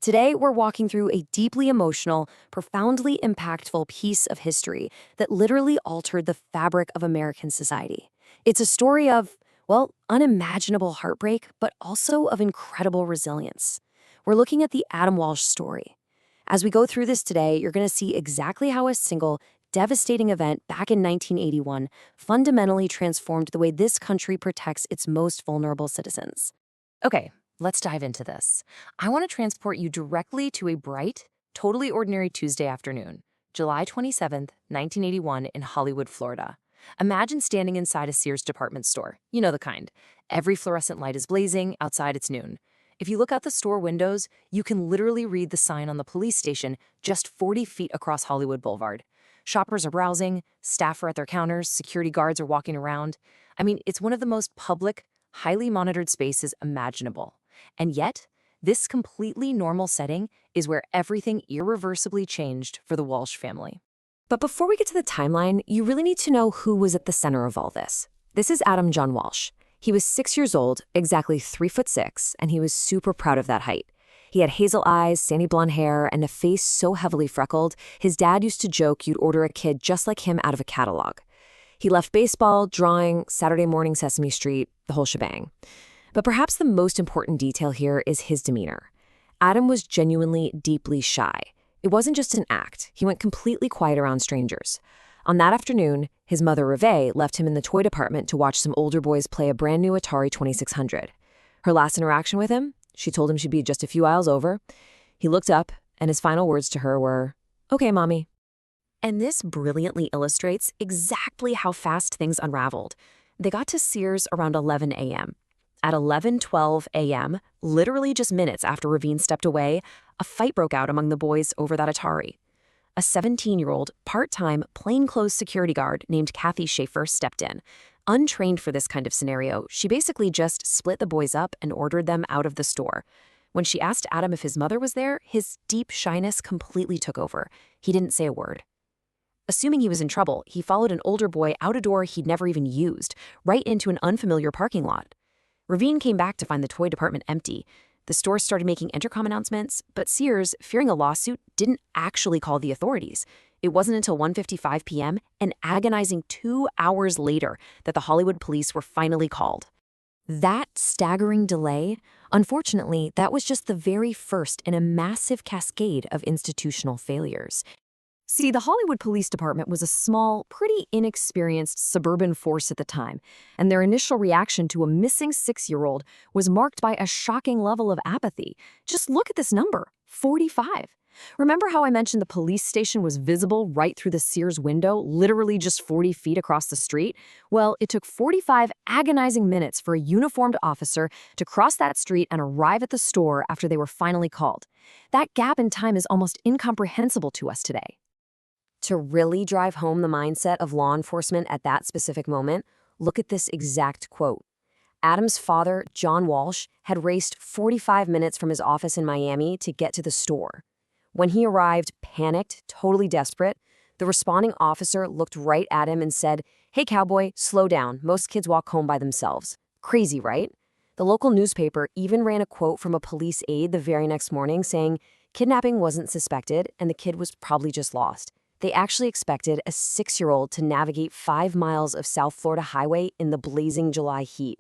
Today, we're walking through a deeply emotional, profoundly impactful piece of history that literally altered the fabric of American society. It's a story of, well, unimaginable heartbreak, but also of incredible resilience. We're looking at the Adam Walsh story. As we go through this today, you're going to see exactly how a single, devastating event back in 1981 fundamentally transformed the way this country protects its most vulnerable citizens. Okay, let's dive into this. I want to transport you directly to a bright, totally ordinary Tuesday afternoon, July 27th, 1981, in Hollywood, Florida. Imagine standing inside a Sears department store. You know the kind. Every fluorescent light is blazing, outside it's noon. If you look out the store windows, you can literally read the sign on the police station just 40 feet across Hollywood Boulevard. Shoppers are browsing, staff are at their counters, security guards are walking around. I mean, it's one of the most public, highly monitored spaces imaginable. And yet, this completely normal setting is where everything irreversibly changed for the Walsh family. But before we get to the timeline, you really need to know who was at the center of all this. This is Adam John Walsh. He was 6 years old, exactly 3'6", and he was super proud of that height. He had hazel eyes, sandy blonde hair, and a face so heavily freckled, his dad used to joke you'd order a kid just like him out of a catalog. He left baseball, drawing, Saturday morning Sesame Street, the whole shebang. But perhaps the most important detail here is his demeanor. Adam was genuinely deeply shy. It wasn't just an act. He went completely quiet around strangers. On that afternoon, his mother, Revé, left him in the toy department to watch some older boys play a brand new Atari 2600. Her last interaction with him, she told him she'd be just a few aisles over. He looked up, and his final words to her were, "Okay, Mommy." And this brilliantly illustrates exactly how fast things unraveled. They got to Sears around 11 a.m. At 11:12 a.m., literally just minutes after Revé stepped away, a fight broke out among the boys over that Atari. A 17-year-old, part-time, plainclothes security guard named Kathy Schaefer stepped in. Untrained for this kind of scenario, she basically just split the boys up and ordered them out of the store. When she asked Adam if his mother was there, his deep shyness completely took over. He didn't say a word. Assuming he was in trouble, he followed an older boy out a door he'd never even used, right into an unfamiliar parking lot. Revé came back to find the toy department empty. The store started making intercom announcements, but Sears, fearing a lawsuit, didn't actually call the authorities. It wasn't until 1:55 p.m., an agonizing 2 hours later, that the Hollywood police were finally called. That staggering delay, unfortunately, that was just the very first in a massive cascade of institutional failures. See, the Hollywood Police Department was a small, pretty inexperienced suburban force at the time, and their initial reaction to a missing 6-year-old was marked by a shocking level of apathy. Just look at this number, 45. Remember how I mentioned the police station was visible right through the Sears window, literally just 40 feet across the street? Well, it took 45 agonizing minutes for a uniformed officer to cross that street and arrive at the store after they were finally called. That gap in time is almost incomprehensible to us today. To really drive home the mindset of law enforcement at that specific moment, look at this exact quote. Adam's father, John Walsh, had raced 45 minutes from his office in Miami to get to the store. When he arrived, panicked, totally desperate, the responding officer looked right at him and said, "Hey, cowboy, slow down. Most kids walk home by themselves." Crazy, right? The local newspaper even ran a quote from a police aide the very next morning saying, "Kidnapping wasn't suspected and the kid was probably just lost." They actually expected a 6-year-old to navigate 5 miles of South Florida highway in the blazing July heat.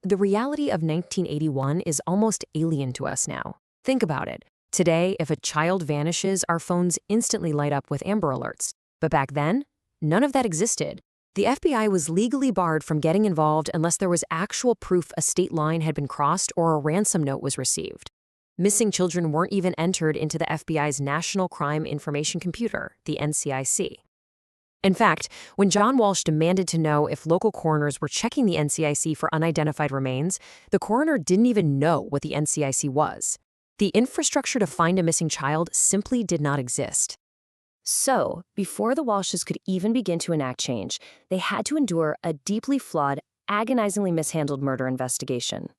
The reality of 1981 is almost alien to us now. Think about it. Today, if a child vanishes, our phones instantly light up with Amber Alerts. But back then, none of that existed. The FBI was legally barred from getting involved unless there was actual proof a state line had been crossed or a ransom note was received. Missing children weren't even entered into the FBI's National Crime Information Computer, the NCIC. In fact, when John Walsh demanded to know if local coroners were checking the NCIC for unidentified remains, the coroner didn't even know what the NCIC was. The infrastructure to find a missing child simply did not exist. So, before the Walshes could even begin to enact change, they had to endure a deeply flawed, agonizingly mishandled murder investigation.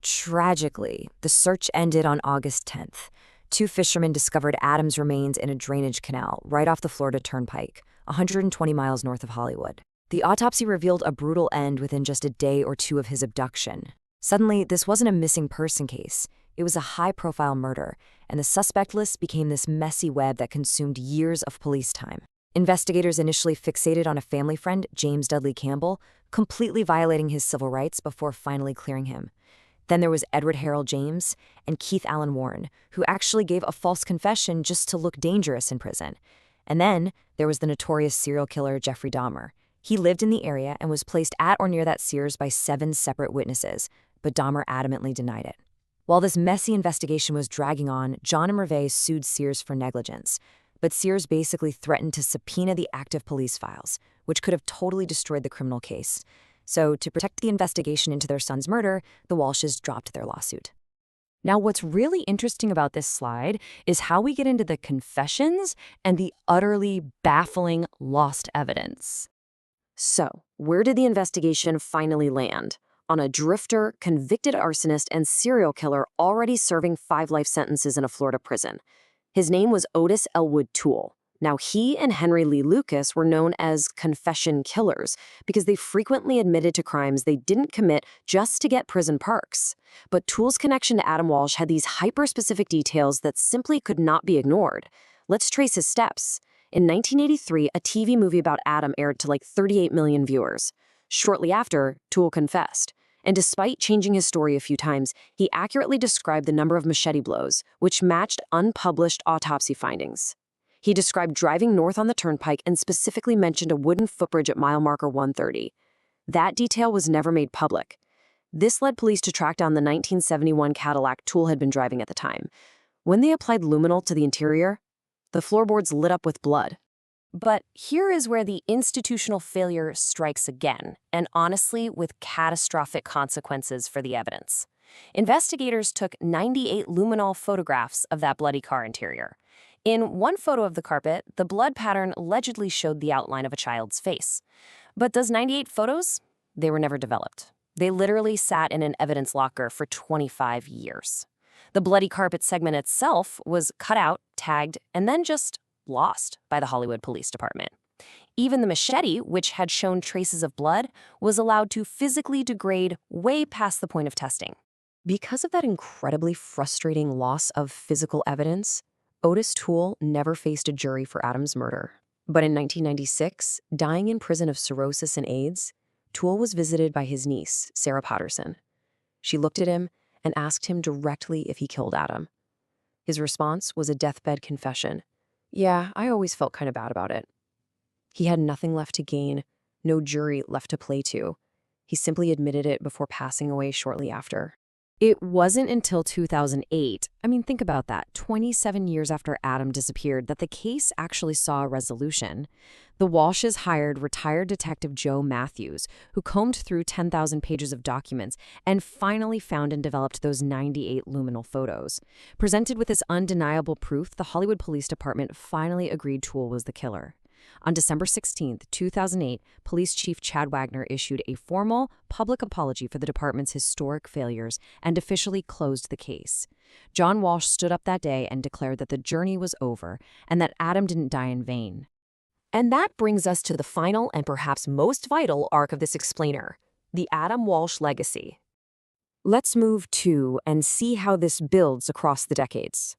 Tragically, the search ended on August 10th. 2 fishermen discovered Adam's remains in a drainage canal right off the Florida Turnpike, 120 miles north of Hollywood. The autopsy revealed a brutal end within just a day or two of his abduction. Suddenly, this wasn't a missing person case. It was a high-profile murder, and the suspect list became this messy web that consumed years of police time. Investigators initially fixated on a family friend, James Dudley Campbell, completely violating his civil rights before finally clearing him. Then there was Edward Harold James and Keith Allen Warren, who actually gave a false confession just to look dangerous in prison. And then there was the notorious serial killer Jeffrey Dahmer. He lived in the area and was placed at or near that Sears by 7 separate witnesses, but Dahmer adamantly denied it. While this messy investigation was dragging on, John and Revé sued Sears for negligence. But Sears basically threatened to subpoena the active police files, which could have totally destroyed the criminal case. So, to protect the investigation into their son's murder, the Walshes dropped their lawsuit. Now, what's really interesting about this slide is how we get into the confessions and the utterly baffling lost evidence. So, where did the investigation finally land? On a drifter, convicted arsonist, and serial killer already serving 5 life sentences in a Florida prison. His name was Otis Elwood Toole. Now, he and Henry Lee Lucas were known as confession killers because they frequently admitted to crimes they didn't commit just to get prison perks. But Toole's connection to Adam Walsh had these hyper-specific details that simply could not be ignored. Let's trace his steps. In 1983, a TV movie about Adam aired to like 38 million viewers. Shortly after, Toole confessed. And despite changing his story a few times, he accurately described the number of machete blows, which matched unpublished autopsy findings. He described driving north on the turnpike and specifically mentioned a wooden footbridge at mile marker 130. That detail was never made public. This led police to track down the 1971 Cadillac Toole had been driving at the time. When they applied luminol to the interior, the floorboards lit up with blood. But here is where the institutional failure strikes again, and honestly, with catastrophic consequences for the evidence. Investigators took 98 luminol photographs of that bloody car interior. In one photo of the carpet, the blood pattern allegedly showed the outline of a child's face. But those 98 photos? They were never developed. They literally sat in an evidence locker for 25 years. The bloody carpet segment itself was cut out, tagged, and then just lost by the Hollywood Police Department. Even the machete, which had shown traces of blood, was allowed to physically degrade way past the point of testing. Because of that incredibly frustrating loss of physical evidence, Otis Toole never faced a jury for Adam's murder. But in 1996, dying in prison of cirrhosis and AIDS, Toole was visited by his niece, Sarah Patterson. She looked at him and asked him directly if he killed Adam. His response was a deathbed confession. "Yeah, I always felt kind of bad about it." He had nothing left to gain, no jury left to play to. He simply admitted it before passing away shortly after. It wasn't until 2008, think about that, 27 years after Adam disappeared, that the case actually saw a resolution. The Walshes hired retired Detective Joe Matthews, who combed through 10,000 pages of documents and finally found and developed those 98 luminol photos. Presented with this undeniable proof, the Hollywood Police Department finally agreed Toole was the killer. On December 16, 2008, Police Chief Chad Wagner issued a formal, public apology for the department's historic failures and officially closed the case. John Walsh stood up that day and declared that the journey was over and that Adam didn't die in vain. And that brings us to the final and perhaps most vital arc of this explainer, the Adam Walsh legacy. Let's move to and see how this builds across the decades.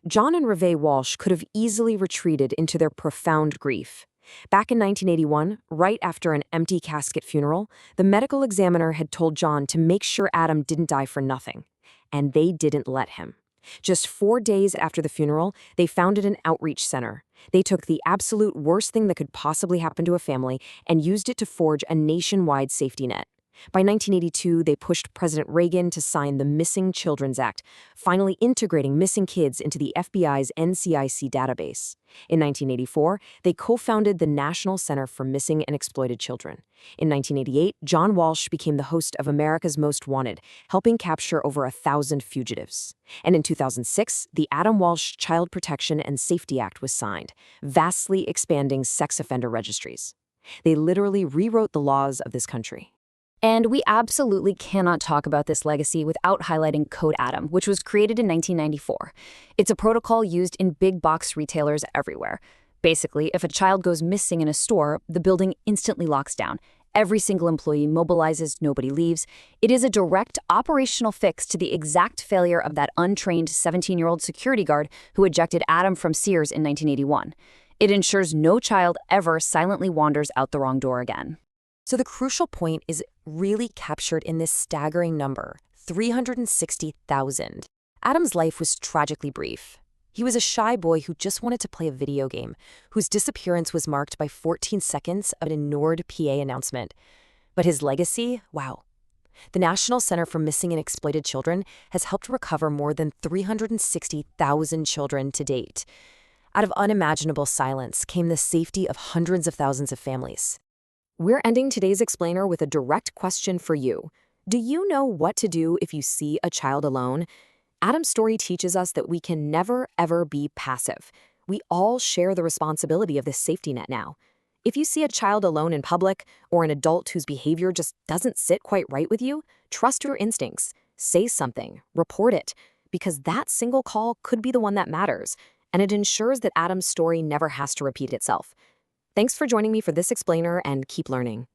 John and Revé Walsh could have easily retreated into their profound grief. Back in 1981, right after an empty casket funeral, the medical examiner had told John to make sure Adam didn't die for nothing. And they didn't let him. Just 4 days after the funeral, they founded an outreach center. They took the absolute worst thing that could possibly happen to a family and used it to forge a nationwide safety net. By 1982, they pushed President Reagan to sign the Missing Children's Act, finally integrating missing kids into the FBI's NCIC database. In 1984, they co-founded the National Center for Missing and Exploited Children. In 1988, John Walsh became the host of America's Most Wanted, helping capture over 1,000 fugitives. And in 2006, the Adam Walsh Child Protection and Safety Act was signed, vastly expanding sex offender registries. They literally rewrote the laws of this country. And we absolutely cannot talk about this legacy without highlighting Code Adam, which was created in 1994. It's a protocol used in big box retailers everywhere. Basically, if a child goes missing in a store, the building instantly locks down. Every single employee mobilizes, nobody leaves. It is a direct operational fix to the exact failure of that untrained 17-year-old security guard who ejected Adam from Sears in 1981. It ensures no child ever silently wanders out the wrong door again. So the crucial point is really captured in this staggering number, 360,000. Adam's life was tragically brief. He was a shy boy who just wanted to play a video game, whose disappearance was marked by 14 seconds of an ignored PA announcement. But his legacy? Wow. The National Center for Missing and Exploited Children has helped recover more than 360,000 children to date. Out of unimaginable silence came the safety of hundreds of thousands of families. We're ending today's explainer with a direct question for you. Do you know what to do if you see a child alone? Adam's story teaches us that we can never, ever be passive. We all share the responsibility of this safety net now. If you see a child alone in public or an adult whose behavior just doesn't sit quite right with you, trust your instincts. Say something, report it, because that single call could be the one that matters, and it ensures that Adam's story never has to repeat itself. Thanks for joining me for this explainer, and keep learning.